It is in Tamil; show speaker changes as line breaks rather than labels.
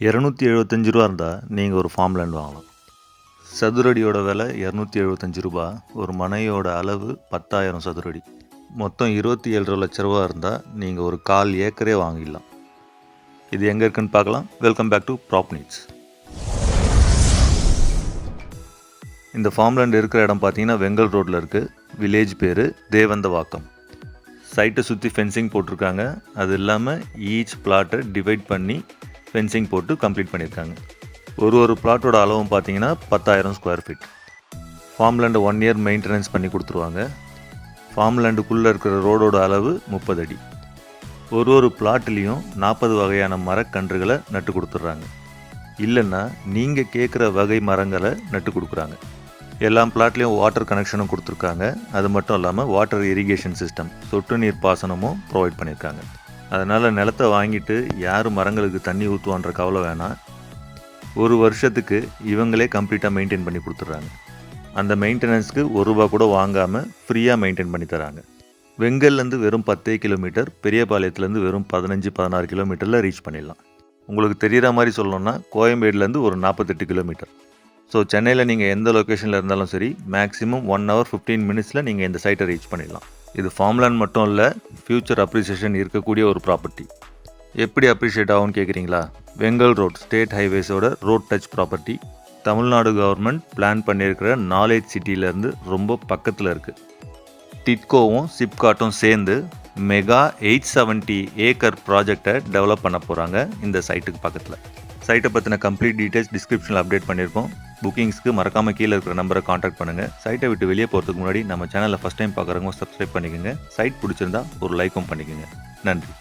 ரூ. 275 இருந்தால் நீங்கள் ஒரு ஃபார்ம் லேண்ட் வாங்கலாம். சதுரடியோட விலை ரூ. 275. ஒரு மனையோட அளவு 10,000 சதுரடி. மொத்தம் 27 லட்ச ரூபா இருந்தால் நீங்கள் ஒரு 1/4 ஏக்கரே வாங்கிடலாம். இது எங்கே இருக்குன்னு பார்க்கலாம். Welcome back to prop needs. இந்த ஃபார்ம் லேண்ட் இருக்கிற இடம் பார்த்தீங்கன்னா வெங்கல் ரோட்டில் இருக்குது. வில்லேஜ் பேர் தேவந்தவாக்கம். சைட்டை சுற்றி ஃபென்சிங் போட்டிருக்காங்க. அது இல்லாமல் ஈச் பிளாட்டை டிவைட் பண்ணி ஃபென்சிங் போட்டு கம்ப்ளீட் பண்ணியிருக்காங்க. ஒரு பிளாட்டோட அளவும் பார்த்தீங்கன்னா 10,000 ஸ்கொயர் ஃபீட். ஃபார்ம் லேண்டை 1 இயர் மெயின்டெனன்ஸ் பண்ணி கொடுத்துருவாங்க. ஃபார்ம் லேண்டுக்குள்ளே இருக்கிற ரோடோட அளவு 30 அடி. ஒரு பிளாட்லேயும் 40 வகையான மரக்கன்றுகளை நட்டு கொடுத்துட்றாங்க. இல்லைன்னா நீங்கள் கேட்குற வகை மரங்களை நட்டு கொடுக்குறாங்க. எல்லா பிளாட்லேயும் வாட்டர் கனெக்ஷனும் கொடுத்துருக்காங்க. அது மட்டும் இல்லாமல் வாட்டர் இரிகேஷன் சிஸ்டம், சொட்டு நீர் பாசனமும் ப்ரொவைட் பண்ணியிருக்காங்க. அதனால் நிலத்தை வாங்கிட்டு யார் மரங்களுக்கு தண்ணி ஊற்றுவான்ற கவலை வேணாம். ஒரு வருஷத்துக்கு இவங்களே கம்ப்ளீட்டாக மெயின்டைன் பண்ணி கொடுத்துட்றாங்க. அந்த மெயின்டெனன்ஸ்க்கு ₹1 கூட வாங்காமல் ஃப்ரீயாக மெயின்டைன் பண்ணி தராங்க. வெங்கல்லேருந்து வெறும் 10 கிலோமீட்டர், பெரியபாளையத்துலேருந்து வெறும் 15-16 கிலோமீட்டரில் ரீச் பண்ணிடலாம். உங்களுக்கு தெரிகிற மாதிரி சொல்லணும்னா கோயம்பேடுலேருந்து ஒரு 48 கிலோமீட்டர். ஸோ சென்னையில் நீங்கள் எந்த லொக்கேஷனில் இருந்தாலும் சரி, மேக்ஸிமம் 1 hour 15 minutesல நீங்கள் இந்த சைட்டை ரீச் பண்ணிடலாம். இது ஃபார்ம் லேண்ட் மட்டும் இல்லை, ஃப்யூச்சர் அப்ரிசியேஷன் இருக்கக்கூடிய ஒரு ப்ராப்பர்ட்டி. எப்படி அப்ரிஷியேட் ஆகும்னு கேட்குறீங்களா? வெங்கல் ரோட் ஸ்டேட் ஹைவேஸோட road touch property. Tamil Nadu government plan பண்ணியிருக்கிற நாலேஜ் சிட்டியிலேருந்து ரொம்ப பக்கத்தில் இருக்குது. டிட்கோவும் சிப்காட்டும் சேர்ந்து மெகா 870 ஏக்கர் ப்ராஜெக்டை டெவலப் பண்ண போகிறாங்க இந்த சைட்டுக்கு பக்கத்தில். சைட்டை பற்றின கம்ப்ளீட் டீட்டெயில்ஸ் டிஸ்கிரிப்ஷனில் அப்டேட் பண்ணியிருக்கோம். புக்கிங்ஸ்க்கு மறக்காமல் கீழே இருக்கிற நம்பரை காண்டாக்ட் பண்ணுங்கள். சைட்டை விட்டு வெளியே போகிறதுக்கு முன்னாடி நம்ம சேனலை ஃபஸ்ட் டைம் பார்க்குறவங்க சப்ஸ்கிரைப் பண்ணிக்கோங்க. சைட் பிடிச்சிருந்தா ஒரு லைக்கும் பண்ணிக்கோங்க. நன்றி.